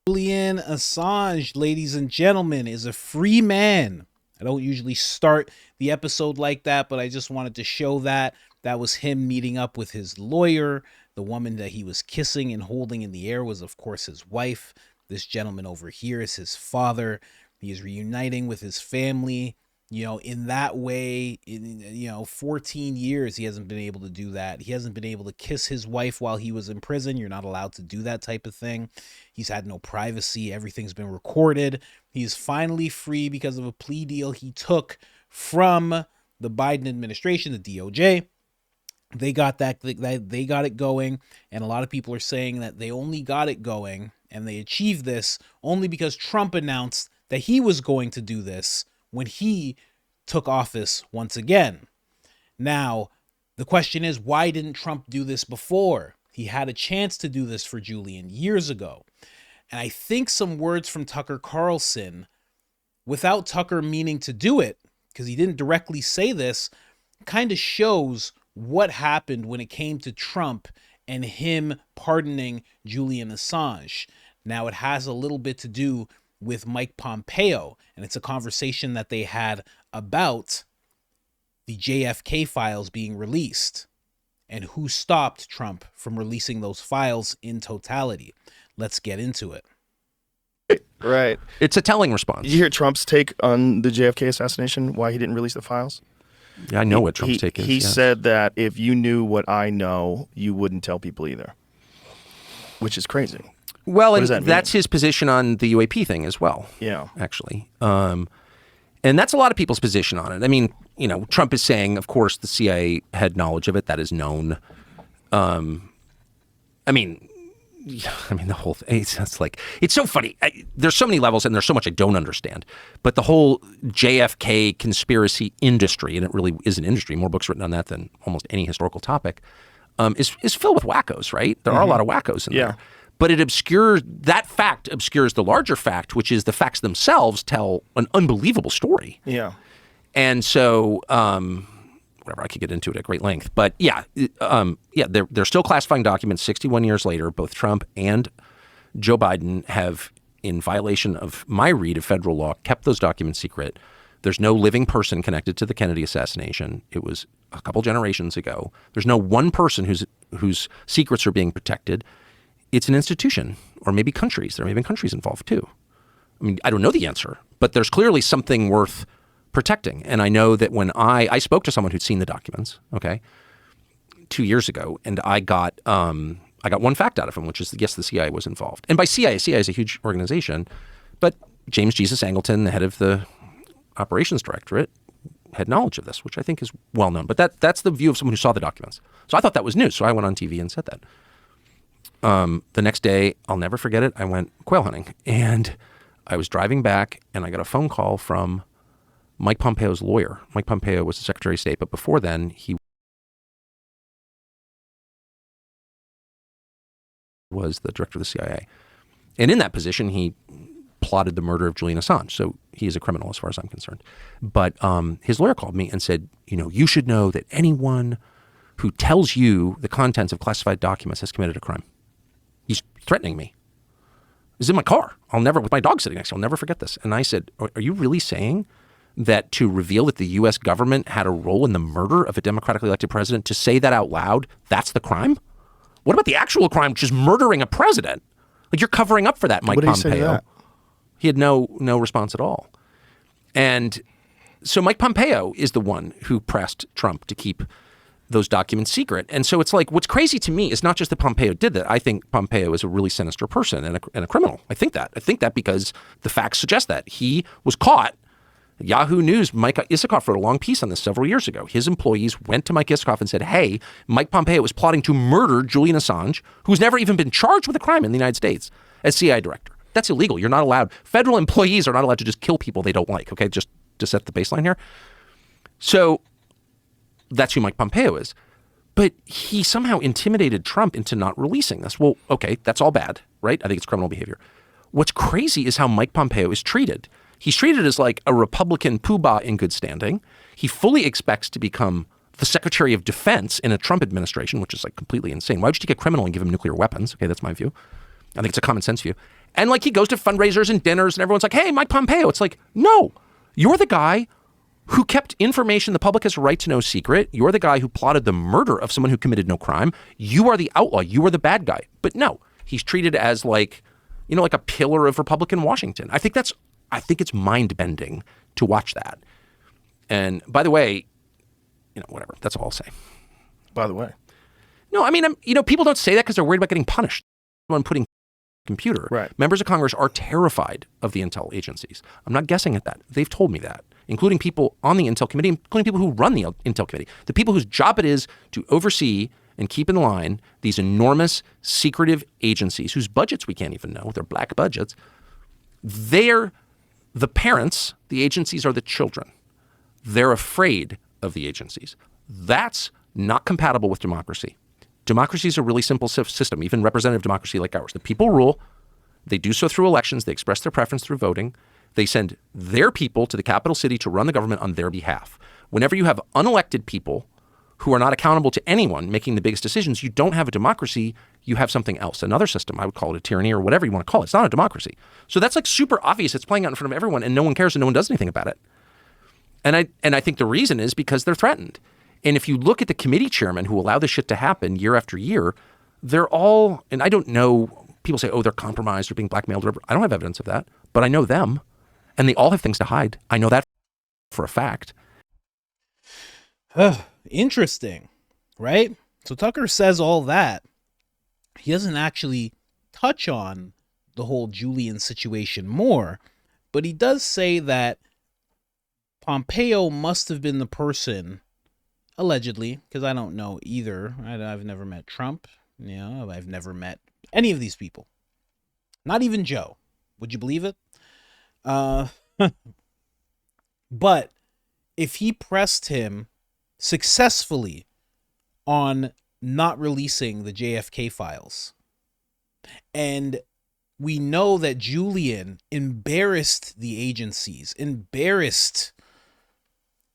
Julian Assange, ladies and gentlemen, is a free man. I don't usually start the episode like that, but I just wanted to show that. That was him meeting up with his lawyer. The woman that he was kissing and holding in the air was, of course, his wife. This gentleman over here is his father. He is reuniting with his family. In that way, 14 years, he hasn't been able to do that. He hasn't been able to kiss his wife while he was in prison. You're not allowed to do that type of thing. He's had no privacy. Everything's been recorded. He's finally free because of a plea deal he took from the Biden administration, the DOJ. They got it going. And a lot of people are saying that they only got it going and they achieved this only because Trump announced that he was going to do this when he took office once again. Now, the question is, why didn't Trump do this before? He had a chance to do this for Julian years ago. And I think some words from Tucker Carlson, without Tucker meaning to do it, because he didn't directly say this, kind of shows what happened when it came to Trump and him pardoning Julian Assange. Now, it has a little bit to do with Mike Pompeo, and it's a conversation that they had about the JFK files being released and who stopped Trump from releasing those files in totality. Let's get into it. Right. It's a telling response. Did you hear Trump's take on the JFK assassination, why he didn't release the files? Yeah, I know what Trump's take is. He said that if you knew what I know, you wouldn't tell people either, which is crazy. Well, and that's his position on the UAP thing as well. Yeah. Actually. And that's a lot of people's position on it. I mean, Trump is saying, of course, the CIA had knowledge of it. That is known. I mean, the whole thing, it's so funny. There's so many levels and there's so much I don't understand. But the whole JFK conspiracy industry, and it really is an industry, more books written on that than almost any historical topic, is filled with wackos, right? There are a lot of wackos in there. But that fact obscures the larger fact, which is the facts themselves tell an unbelievable story. Yeah. And so, whatever, I could get into it at great length. But they're still classifying documents 61 years later. Both Trump and Joe Biden have, in violation of my read of federal law, kept those documents secret. There's no living person connected to the Kennedy assassination. It was a couple generations ago. There's no one person whose secrets are being protected. It's an institution, or maybe countries. There may be countries involved too. I mean, I don't know the answer, but there's clearly something worth protecting. And I know that when I spoke to someone who'd seen the documents, 2 years ago, and I got one fact out of him, which is, yes, the CIA was involved. And by CIA is a huge organization, but James Jesus Angleton, the head of the operations directorate, had knowledge of this, which I think is well known. But that's the view of someone who saw the documents. So I thought that was news. So I went on TV and said that. The next day, I'll never forget it, I went quail hunting, and I was driving back, and I got a phone call from Mike Pompeo's lawyer. Mike Pompeo was the Secretary of State, but before then, he was the director of the CIA. And in that position, he plotted the murder of Julian Assange, so he is a criminal as far as I'm concerned. But his lawyer called me and said, you should know that anyone who tells you the contents of classified documents has committed a crime. He's threatening me. He's in my car. With my dog sitting next to me. I'll never forget this. And I said, are you really saying that to reveal that the U.S. government had a role in the murder of a democratically elected president, to say that out loud, that's the crime? What about the actual crime, which is murdering a president? Like, you're covering up for that, Mike Pompeo. What did he say to that? He had no response at all. And so Mike Pompeo is the one who pressed Trump to keep those documents secret. And so it's like, what's crazy to me is not just that Pompeo did that. I think Pompeo is a really sinister person and a criminal. I think that because the facts suggest that. He was caught. Yahoo News, Mike Isikoff wrote a long piece on this several years ago. His employees went to Mike Isikoff and said, hey, Mike Pompeo was plotting to murder Julian Assange, who's never even been charged with a crime in the United States, as CIA director. That's illegal. You're not allowed. Federal employees are not allowed to just kill people they don't like. Okay, just to set the baseline here. So that's who Mike Pompeo is. But he somehow intimidated Trump into not releasing this. Well, okay, that's all bad, right? I think it's criminal behavior. What's crazy is how Mike Pompeo is treated. He's treated as like a Republican poobah in good standing. He fully expects to become the Secretary of Defense in a Trump administration, which is like completely insane. Why would you take a criminal and give him nuclear weapons? Okay, that's my view. I think it's a common sense view. And like he goes to fundraisers and dinners and everyone's like, hey, Mike Pompeo. It's like, no, you're the guy who kept information the public has a right to know secret. You're the guy who plotted the murder of someone who committed no crime. You are the outlaw. You are the bad guy. But no, he's treated as like, you know, like a pillar of Republican Washington. I think it's mind bending to watch that. And by the way, you know, whatever, that's all I'll say. By the way. No, I mean, you know, people don't say that because they're worried about getting punished on putting computer. Right. Members of Congress are terrified of the intel agencies. I'm not guessing at that. They've told me that, including people on the intel committee, including people who run the intel committee, the people whose job it is to oversee and keep in line these enormous secretive agencies whose budgets we can't even know. They're black budgets. They're the parents. The agencies are the children. They're afraid of the agencies. That's not compatible with democracy. Democracy is a really simple system, even representative democracy like ours. The people rule. They do so through elections. They express their preference through voting. They send their people to the capital city to run the government on their behalf. Whenever you have unelected people who are not accountable to anyone making the biggest decisions, you don't have a democracy. You have something else, another system. I would call it a tyranny or whatever you want to call it. It's not a democracy. So that's like super obvious. It's playing out in front of everyone and no one cares and no one does anything about it. And I think the reason is because they're threatened. And if you look at the committee chairmen who allow this shit to happen year after year, they're all, and I don't know, people say, oh, they're compromised or being blackmailed or whatever. I don't have evidence of that, but I know them and they all have things to hide. I know that for a fact. Interesting, right? So Tucker says all that. He doesn't actually touch on the whole Julian situation more, but he does say that Pompeo must have been the person, allegedly, because I don't know either. I've never met Trump. You know, I've never met any of these people. Not even Joe. Would you believe it? But if he pressed him successfully on not releasing the JFK files, and we know that Julian embarrassed the agencies, embarrassed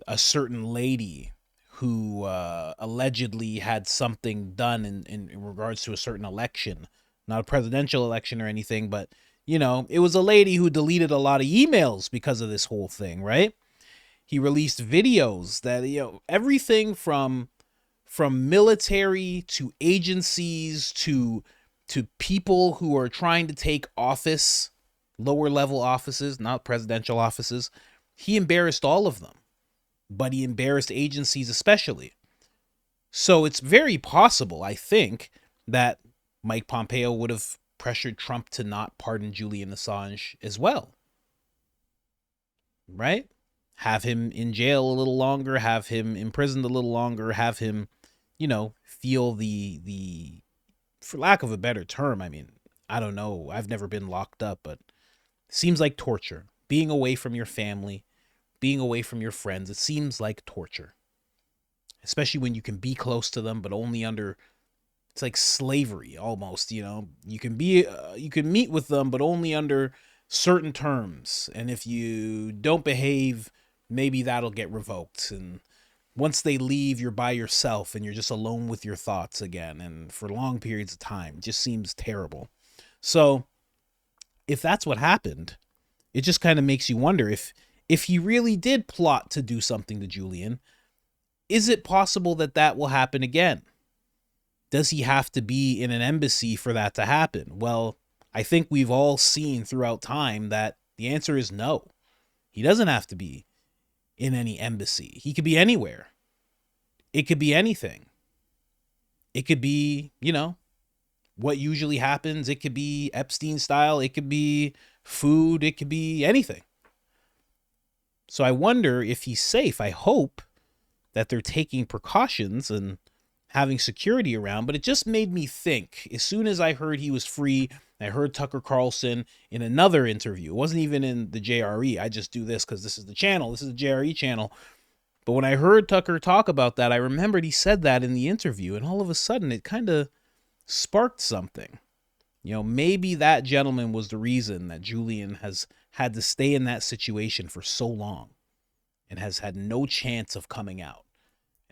a certain lady who allegedly had something done in regards to a certain election, not a presidential election or anything, but, you know, it was a lady who deleted a lot of emails because of this whole thing, right? He released videos that, you know, everything from military to agencies to people who are trying to take office, lower level offices, not presidential offices. He embarrassed all of them. But he embarrassed agencies especially. So it's very possible, I think, that Mike Pompeo would have pressured Trump to not pardon Julian Assange as well. Right? Have him in jail a little longer, have him imprisoned a little longer, have him, you know, feel the for lack of a better term, I mean, I don't know, I've never been locked up, but it seems like torture. Being away from your family, being away from your friends, it seems like torture. Especially when you can be close to them, but only under, it's like slavery almost, you know. You can meet with them, but only under certain terms. And if you don't behave, maybe that'll get revoked. And once they leave, you're by yourself and you're just alone with your thoughts again. And for long periods of time, it just seems terrible. So if that's what happened, it just kind of makes you wonder if he really did plot to do something to Julian, is it possible that that will happen again? Does he have to be in an embassy for that to happen? Well, I think we've all seen throughout time that the answer is no. He doesn't have to be in any embassy. He could be anywhere. It could be anything. It could be, you know, what usually happens. It could be Epstein style. It could be food. It could be anything. So I wonder if he's safe. I hope that they're taking precautions and having security around. But it just made me think, as soon as I heard he was free, I heard Tucker Carlson in another interview. It wasn't even in the JRE. I just do this because this is the channel. This is the JRE channel. But when I heard Tucker talk about that, I remembered he said that in the interview. And all of a sudden, it kind of sparked something. You know, maybe that gentleman was the reason that Julian has had to stay in that situation for so long and has had no chance of coming out.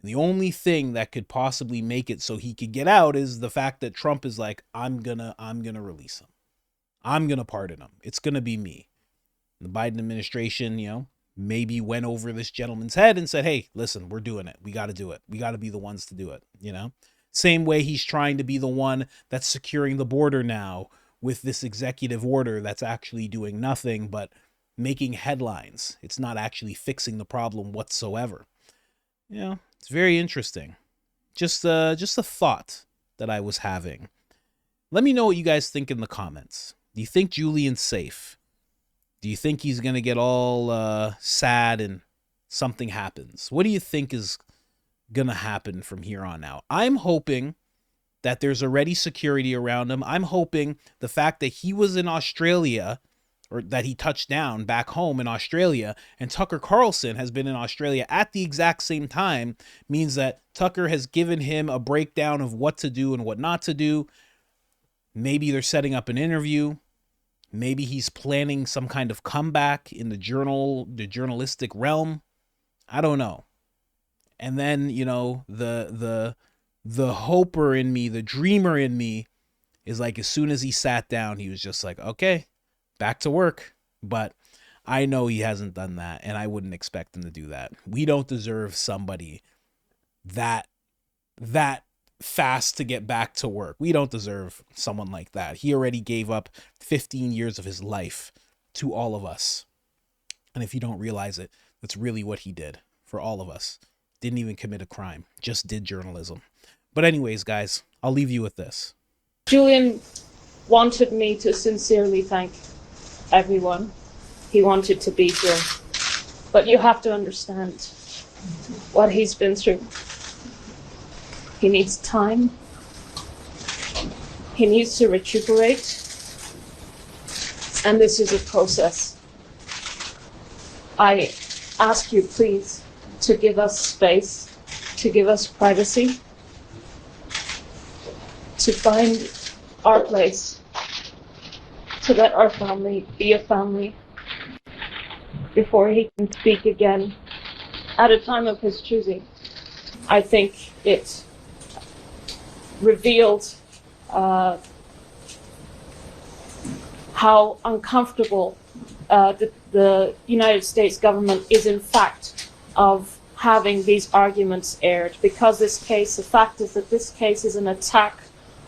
And the only thing that could possibly make it so he could get out is the fact that Trump is like, I'm gonna release him. I'm gonna pardon him. It's gonna be me. The Biden administration, maybe went over this gentleman's head and said, hey, listen, we're doing it. We got to do it. We got to be the ones to do it. Same way he's trying to be the one that's securing the border now with this executive order that's actually doing nothing but making headlines. It's not actually fixing the problem whatsoever. It's very interesting. Just a thought that I was having. Let me know what you guys think in the comments. Do you think Julian's safe? Do you think he's going to get all sad and something happens? What do you think is going to happen from here on out? I'm hoping that there's already security around him. I'm hoping the fact that he was in Australia, or that he touched down back home in Australia, and Tucker Carlson has been in Australia at the exact same time, means that Tucker has given him a breakdown of what to do and what not to do. Maybe they're setting up an interview. Maybe he's planning some kind of comeback in the journalistic realm. I don't know. And then, the hoper in me, the dreamer in me is like, as soon as he sat down, he was just like, okay, back to work. But I know he hasn't done that, and I wouldn't expect him to do that. We don't deserve somebody that fast to get back to work. We don't deserve someone like that. He already gave up 15 years of his life to all of us. And if you don't realize it, that's really what he did for all of us. Didn't even commit a crime, just did journalism. But anyways, guys, I'll leave you with this. Julian wanted me to sincerely thank everyone. He wanted to be here. But you have to understand what he's been through. He needs time. He needs to recuperate. And this is a process. I ask you, please, to give us space, to give us privacy, to find our place, to let our family be a family before he can speak again at a time of his choosing. I think it revealed how uncomfortable the United States government is in fact of having these arguments aired, because this case, the fact is that this case is an attack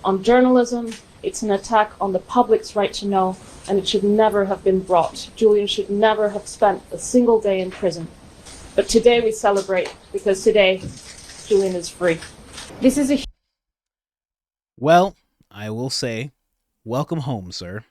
on journalism, it's an attack on the public's right to know, and it should never have been brought. Julian should never have spent a single day in prison. But today we celebrate, because today Julian is free. This is a... Well, I will say, welcome home, sir.